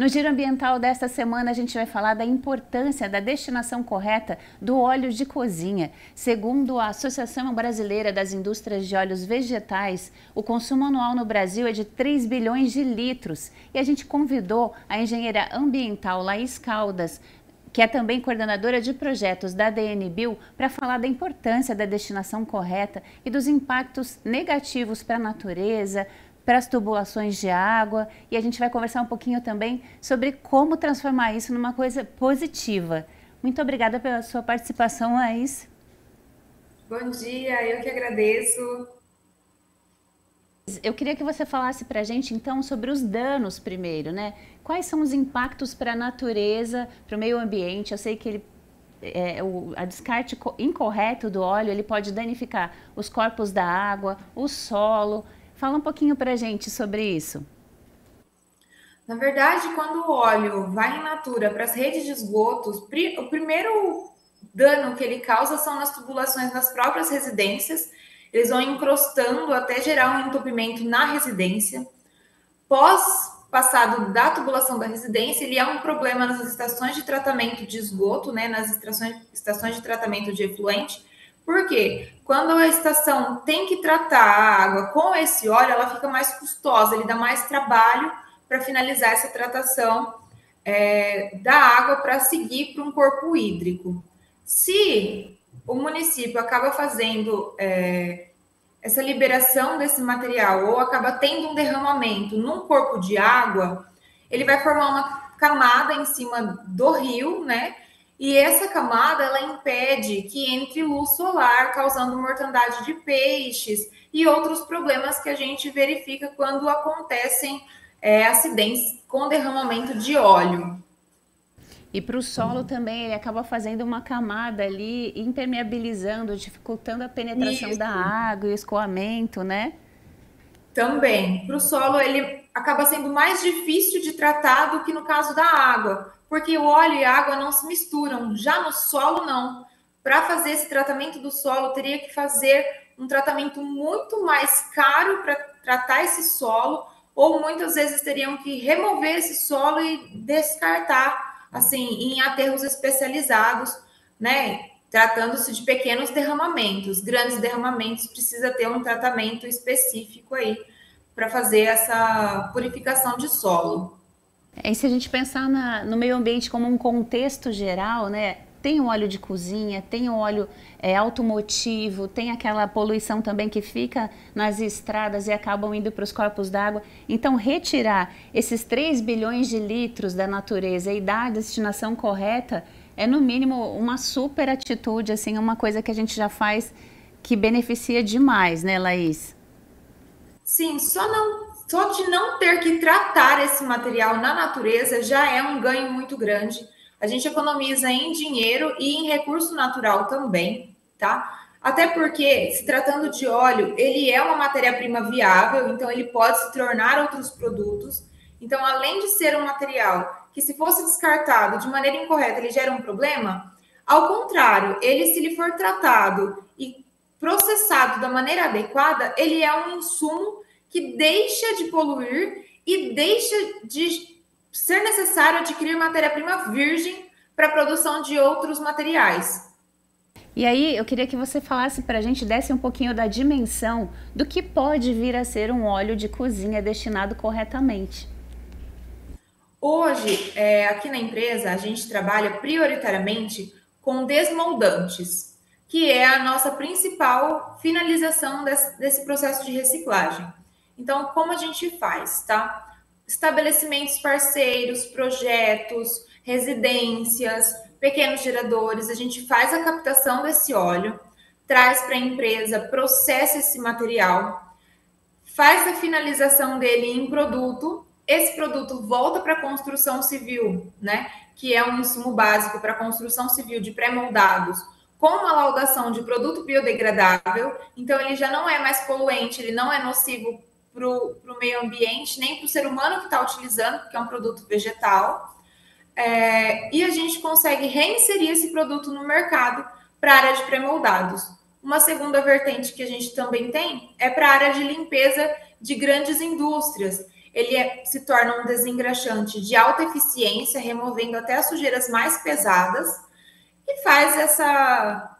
No Giro Ambiental desta semana, a gente vai falar da importância da destinação correta do óleo de cozinha. Segundo a Associação Brasileira das Indústrias de Óleos Vegetais, o consumo anual no Brasil é de 3 bilhões de litros. E a gente convidou a engenheira ambiental Laís Caldas, que é também coordenadora de projetos da DNBio, para falar da importância da destinação correta e dos impactos negativos para a natureza, para as tubulações de água, e a gente vai conversar um pouquinho também sobre como transformar isso numa coisa positiva. Muito obrigada pela sua participação, Laís. Bom dia, eu que agradeço. Eu queria que você falasse para a gente, então, sobre os danos primeiro, né? Quais são os impactos para a natureza, para o meio ambiente? Eu sei que a descarte incorreto do óleo, ele pode danificar os corpos da água, o solo. Fala um pouquinho para a gente sobre isso. Na verdade, quando o óleo vai in natura para as redes de esgotos, o primeiro dano que ele causa são nas tubulações nas próprias residências. Eles vão encrostando até gerar um entupimento na residência. Pós passado da tubulação da residência, ele é um problema nas estações de tratamento de esgoto, né, nas estações de tratamento de efluente. Por quê? Quando a estação tem que tratar a água com esse óleo, ela fica mais custosa, ele dá mais trabalho para finalizar essa tratação da água para seguir para um corpo hídrico. Se o município acaba fazendo essa liberação desse material ou acaba tendo um derramamento num corpo de água, ele vai formar uma camada em cima do rio, né? E essa camada ela impede que entre luz solar, causando mortandade de peixes e outros problemas que a gente verifica quando acontecem acidentes com derramamento de óleo. E para o solo também, ele acaba fazendo uma camada ali, impermeabilizando, dificultando a penetração da Isso. água e o escoamento, né? Também, para o solo, ele acaba sendo mais difícil de tratar do que no caso da água, porque o óleo e a água não se misturam. Já no solo, não. Para fazer esse tratamento do solo, teria que fazer um tratamento muito mais caro para tratar esse solo, ou muitas vezes teriam que remover esse solo e descartar, assim, em aterros especializados, né? Tratando-se de pequenos derramamentos. Grandes derramamentos precisa ter um tratamento específico aí para fazer essa purificação de solo. E se a gente pensar no meio ambiente como um contexto geral, né? Tem o óleo de cozinha, tem o óleo automotivo, tem aquela poluição também que fica nas estradas e acabam indo para os corpos d'água. Então, retirar esses 3 bilhões de litros da natureza e dar a destinação correta é, no mínimo, uma super atitude, assim, uma coisa que a gente já faz que beneficia demais, né, Laís? Sim, só de não ter que tratar esse material na natureza já é um ganho muito grande. A gente economiza em dinheiro e em recurso natural também, tá? Até porque, se tratando de óleo, ele é uma matéria-prima viável, então ele pode se tornar outros produtos. Então, além de ser um material que, se fosse descartado de maneira incorreta, ele gera um problema, ao contrário, ele, se ele for tratado e processado da maneira adequada, ele é um insumo que deixa de poluir e deixa de ser necessário adquirir matéria-prima virgem para a produção de outros materiais. E aí, eu queria que você falasse para a gente, desse um pouquinho da dimensão do que pode vir a ser um óleo de cozinha destinado corretamente. Hoje, aqui na empresa, a gente trabalha prioritariamente com desmoldantes, que é a nossa principal finalização desse processo de reciclagem. Então, como a gente faz, tá? Estabelecimentos parceiros, projetos, residências, pequenos geradores, a gente faz a captação desse óleo, traz para a empresa, processa esse material, faz a finalização dele em produto, esse produto volta para a construção civil, né? Que é um insumo básico para a construção civil de pré-moldados, com uma laudação de produto biodegradável, então ele já não é mais poluente, ele não é nocivo para o meio ambiente, nem para o ser humano que está utilizando, porque é um produto vegetal. E a gente consegue reinserir esse produto no mercado para a área de pré-moldados. Uma segunda vertente que a gente também tem é para a área de limpeza de grandes indústrias. se torna um desengraxante de alta eficiência, removendo até as sujeiras mais pesadas, e faz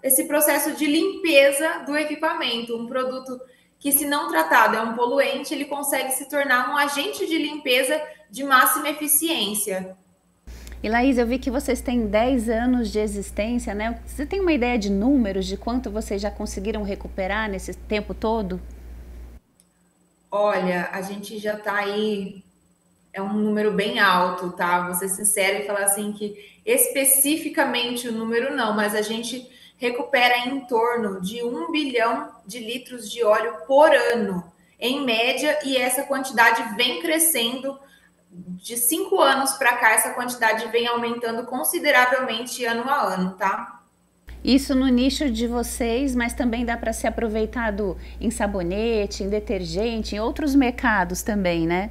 esse processo de limpeza do equipamento. Um produto que, se não tratado, é um poluente, ele consegue se tornar um agente de limpeza de máxima eficiência. E Laís, eu vi que vocês têm 10 anos de existência, né? Você tem uma ideia de números, de quanto vocês já conseguiram recuperar nesse tempo todo? Olha, a gente já está aí, é um número bem alto, tá? Vou ser sincero e falar assim que especificamente o número não, mas a gente recupera em torno de 1 bilhão de litros de óleo por ano, em média, e essa quantidade vem crescendo. De 5 anos para cá, essa quantidade vem aumentando consideravelmente ano a ano, tá? Isso no nicho de vocês, mas também dá para ser aproveitado em sabonete, em detergente, em outros mercados também, né?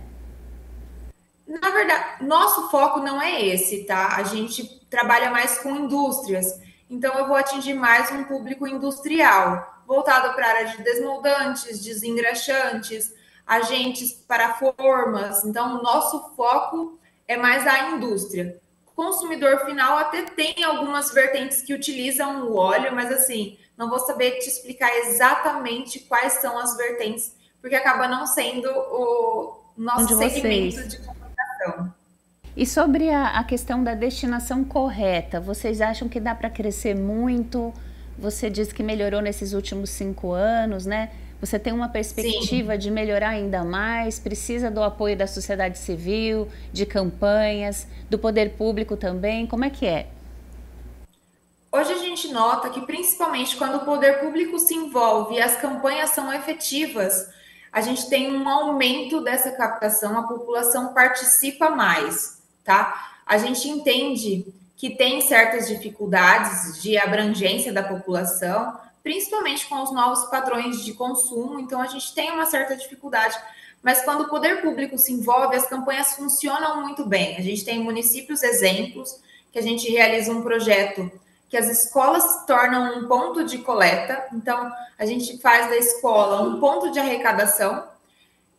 Na verdade, nosso foco não é esse, tá? A gente trabalha mais com indústrias, então eu vou atingir mais um público industrial, voltado para a área de desmoldantes, desengraxantes, agentes para formas. Então, o nosso foco é mais a indústria. O consumidor final até tem algumas vertentes que utilizam o óleo, mas assim, não vou saber te explicar exatamente quais são as vertentes, porque acaba não sendo o Um de nosso segmento vocês. de comunicação. E sobre a questão da destinação correta, vocês acham que dá para crescer muito? Você disse que melhorou nesses últimos 5 anos, né? Você tem uma Sim. perspectiva de melhorar ainda mais? Precisa do apoio da sociedade civil, de campanhas, do poder público também? Como é que é? Hoje a gente nota que, principalmente quando o poder público se envolve e as campanhas são efetivas, a gente tem um aumento dessa captação, a população participa mais, tá? A gente entende que tem certas dificuldades de abrangência da população, principalmente com os novos padrões de consumo, então a gente tem uma certa dificuldade. Mas quando o poder público se envolve, as campanhas funcionam muito bem. A gente tem municípios exemplos que a gente realiza um projeto que as escolas se tornam um ponto de coleta, então a gente faz da escola um ponto de arrecadação,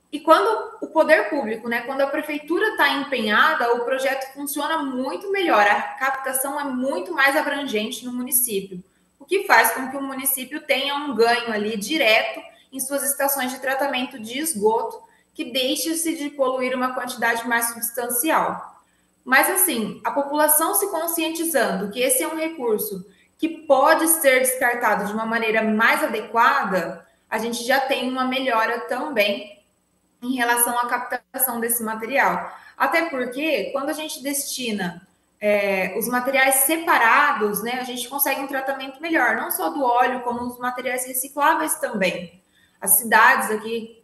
e quando o poder público, né, quando a prefeitura está empenhada, o projeto funciona muito melhor, a captação é muito mais abrangente no município, o que faz com que o município tenha um ganho ali direto em suas estações de tratamento de esgoto, que deixe-se de poluir uma quantidade mais substancial. Mas, assim, a população se conscientizando que esse é um recurso que pode ser descartado de uma maneira mais adequada, a gente já tem uma melhora também em relação à captação desse material. Até porque, quando a gente destina os materiais separados, né, a gente consegue um tratamento melhor, não só do óleo, como os materiais recicláveis também. As cidades aqui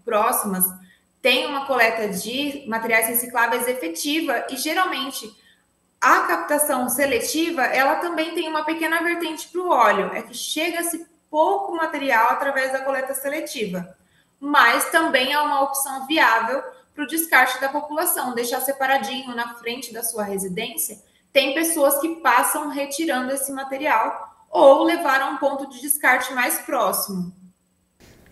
próximas tem uma coleta de materiais recicláveis efetiva e, geralmente, a captação seletiva, ela também tem uma pequena vertente para o óleo, é que chega-se pouco material através da coleta seletiva, mas também é uma opção viável para o descarte da população, deixar separadinho na frente da sua residência. Tem pessoas que passam retirando esse material ou levar a um ponto de descarte mais próximo.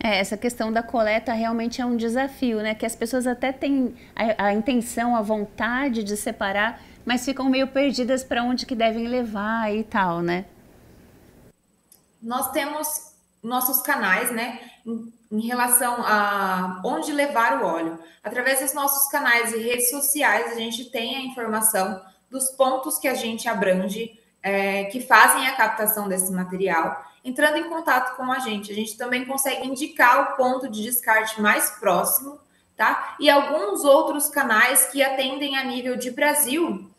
Essa questão da coleta realmente é um desafio, né? Que as pessoas até têm a intenção, a vontade de separar, mas ficam meio perdidas para onde que devem levar e tal, né? Nós temos nossos canais, né, em relação a onde levar o óleo. Através dos nossos canais e redes sociais, a gente tem a informação dos pontos que a gente abrange, que fazem a captação desse material. Entrando em contato com a gente também consegue indicar o ponto de descarte mais próximo, tá? E alguns outros canais que atendem a nível de Brasil,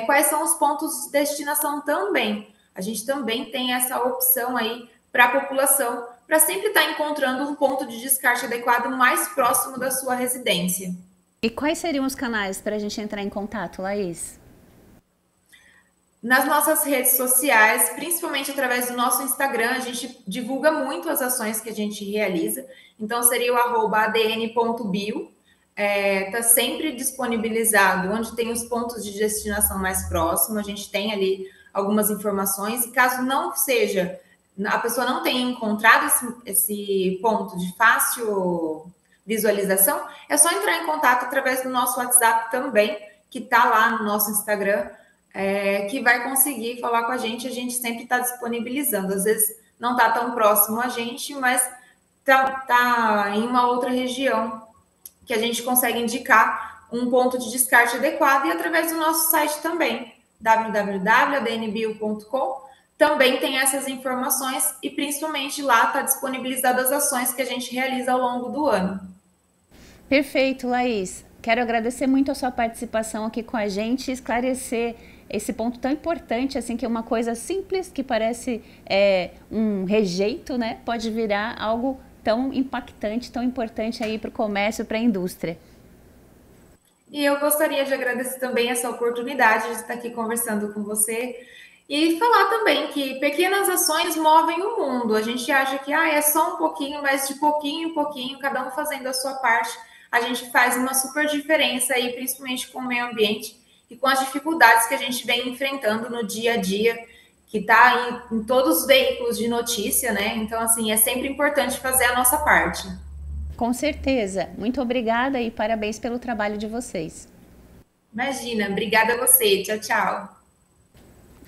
quais são os pontos de destinação também. A gente também tem essa opção aí para a população, para sempre estar encontrando um ponto de descarte adequado mais próximo da sua residência. E quais seriam os canais para a gente entrar em contato, Laís? Nas nossas redes sociais, principalmente através do nosso Instagram, a gente divulga muito as ações que a gente realiza. Então, seria o @adn.bio. Está sempre disponibilizado onde tem os pontos de destinação mais próximos. A gente tem ali algumas informações. E caso não seja, a pessoa não tenha encontrado esse ponto de fácil visualização, é só entrar em contato através do nosso WhatsApp também, que está lá no nosso Instagram, que vai conseguir falar com a gente sempre está disponibilizando. Às vezes não está tão próximo a gente, mas está em uma outra região que a gente consegue indicar um ponto de descarte adequado, e através do nosso site também, www.adnbio.com, também tem essas informações, e principalmente lá está disponibilizadas as ações que a gente realiza ao longo do ano. Perfeito, Laís. Quero agradecer muito a sua participação aqui com a gente e esclarecer esse ponto tão importante, assim, que é uma coisa simples, que parece um rejeito, né? Pode virar algo tão impactante, tão importante aí para o comércio, para a indústria. E eu gostaria de agradecer também essa oportunidade de estar aqui conversando com você e falar também que pequenas ações movem o mundo. A gente acha que é só um pouquinho, mas de pouquinho em pouquinho, cada um fazendo a sua parte, a gente faz uma super diferença aí, principalmente com o meio ambiente e com as dificuldades que a gente vem enfrentando no dia a dia, que está em todos os veículos de notícia, né? Então, assim, é sempre importante fazer a nossa parte. Com certeza. Muito obrigada e parabéns pelo trabalho de vocês. Imagina, obrigada a você. Tchau, tchau.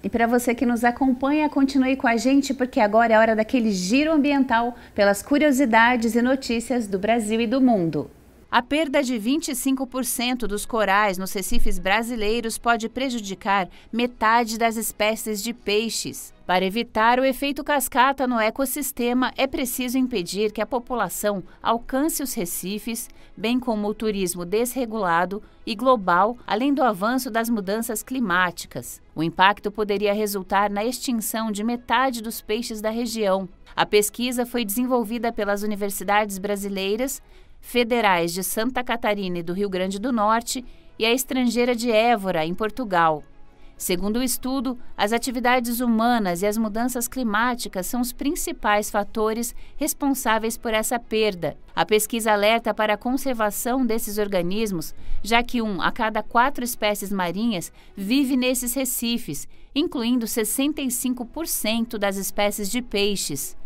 E para você que nos acompanha, continue com a gente, porque agora é hora daquele giro ambiental pelas curiosidades e notícias do Brasil e do mundo. A perda de 25% dos corais nos recifes brasileiros pode prejudicar metade das espécies de peixes. Para evitar o efeito cascata no ecossistema, é preciso impedir que a população alcance os recifes, bem como o turismo desregulado e global, além do avanço das mudanças climáticas. O impacto poderia resultar na extinção de metade dos peixes da região. A pesquisa foi desenvolvida pelas universidades brasileiras, federais de Santa Catarina e do Rio Grande do Norte e a estrangeira de Évora, em Portugal. Segundo o estudo, as atividades humanas e as mudanças climáticas são os principais fatores responsáveis por essa perda. A pesquisa alerta para a conservação desses organismos, já que 1 a cada 4 espécies marinhas vive nesses recifes, incluindo 65% das espécies de peixes.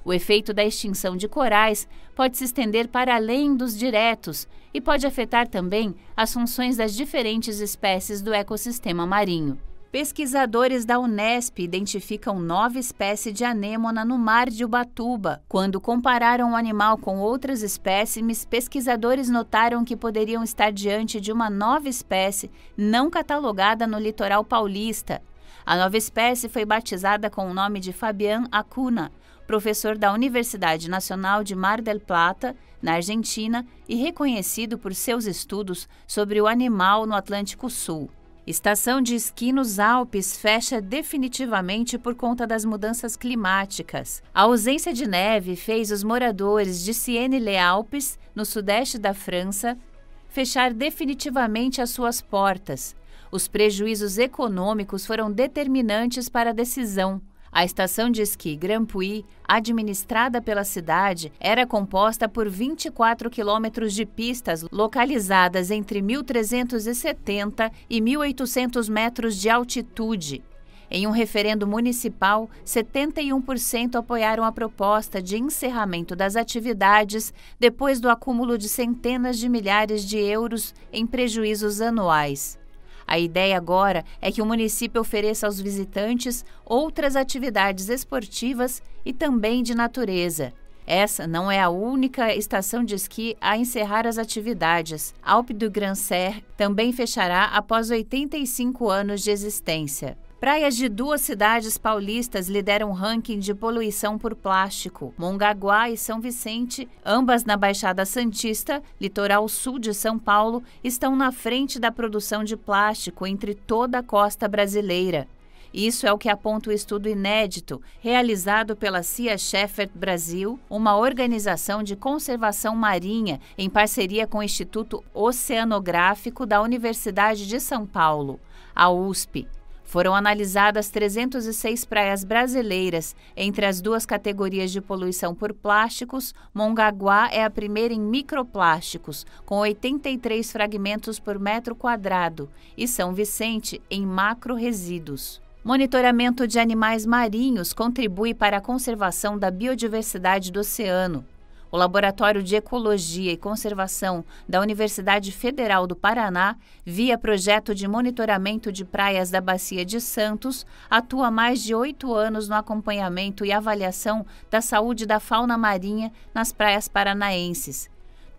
O efeito da extinção de corais pode se estender para além dos diretos e pode afetar também as funções das diferentes espécies do ecossistema marinho. Pesquisadores da Unesp identificam nova espécie de anêmona no mar de Ubatuba. Quando compararam o animal com outras espécimes, pesquisadores notaram que poderiam estar diante de uma nova espécie não catalogada no litoral paulista. A nova espécie foi batizada com o nome de Fabián Acuna, professor da Universidade Nacional de Mar del Plata, na Argentina, e reconhecido por seus estudos sobre o animal no Atlântico Sul. Estação de esqui nos Alpes fecha definitivamente por conta das mudanças climáticas. A ausência de neve fez os moradores de Sienne-les-Alpes, no sudeste da França, fechar definitivamente as suas portas. Os prejuízos econômicos foram determinantes para a decisão. A estação de esqui Grand Puy, administrada pela cidade, era composta por 24 quilômetros de pistas localizadas entre 1.370 e 1.800 metros de altitude. Em um referendo municipal, 71% apoiaram a proposta de encerramento das atividades depois do acúmulo de centenas de milhares de euros em prejuízos anuais. A ideia agora é que o município ofereça aos visitantes outras atividades esportivas e também de natureza. Essa não é a única estação de esqui a encerrar as atividades. Alpe du Grand Serre também fechará após 85 anos de existência. Praias de 2 cidades paulistas lideram o ranking de poluição por plástico. Mongaguá e São Vicente, ambas na Baixada Santista, litoral sul de São Paulo, estão na frente da produção de plástico entre toda a costa brasileira. Isso é o que aponta o estudo inédito realizado pela Sea Shepherd Brasil, uma organização de conservação marinha em parceria com o Instituto Oceanográfico da Universidade de São Paulo, a USP. Foram analisadas 306 praias brasileiras. Entre as 2 categorias de poluição por plásticos, Mongaguá é a primeira em microplásticos, com 83 fragmentos por metro quadrado, e São Vicente em macro-resíduos. Monitoramento de animais marinhos contribui para a conservação da biodiversidade do oceano. O Laboratório de Ecologia e Conservação da Universidade Federal do Paraná, via projeto de monitoramento de praias da Bacia de Santos, atua há mais de 8 anos no acompanhamento e avaliação da saúde da fauna marinha nas praias paranaenses.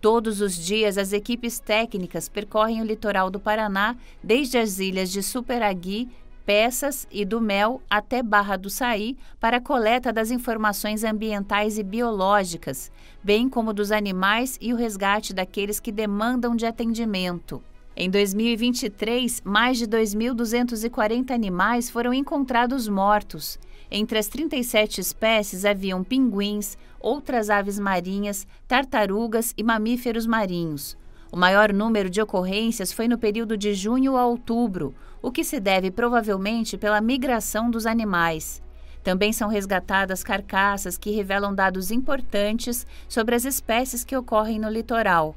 Todos os dias, as equipes técnicas percorrem o litoral do Paraná, desde as ilhas de Superagui, Peças e do Mel até Barra do Saí, para a coleta das informações ambientais e biológicas, bem como dos animais e o resgate daqueles que demandam de atendimento. Em 2023, mais de 2.240 animais foram encontrados mortos. Entre as 37 espécies haviam pinguins, outras aves marinhas, tartarugas e mamíferos marinhos. O maior número de ocorrências foi no período de junho a outubro, o que se deve provavelmente pela migração dos animais. Também são resgatadas carcaças que revelam dados importantes sobre as espécies que ocorrem no litoral.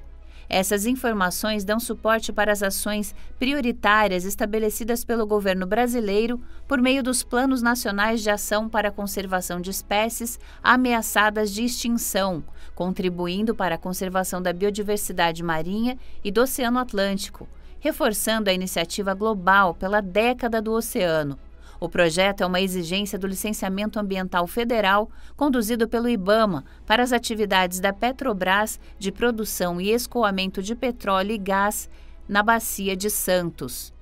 Essas informações dão suporte para as ações prioritárias estabelecidas pelo governo brasileiro por meio dos Planos Nacionais de Ação para a Conservação de Espécies Ameaçadas de Extinção, contribuindo para a conservação da biodiversidade marinha e do Oceano Atlântico, reforçando a iniciativa global pela Década do Oceano. O projeto é uma exigência do Licenciamento Ambiental Federal, conduzido pelo IBAMA, para as atividades da Petrobras de produção e escoamento de petróleo e gás na Bacia de Santos.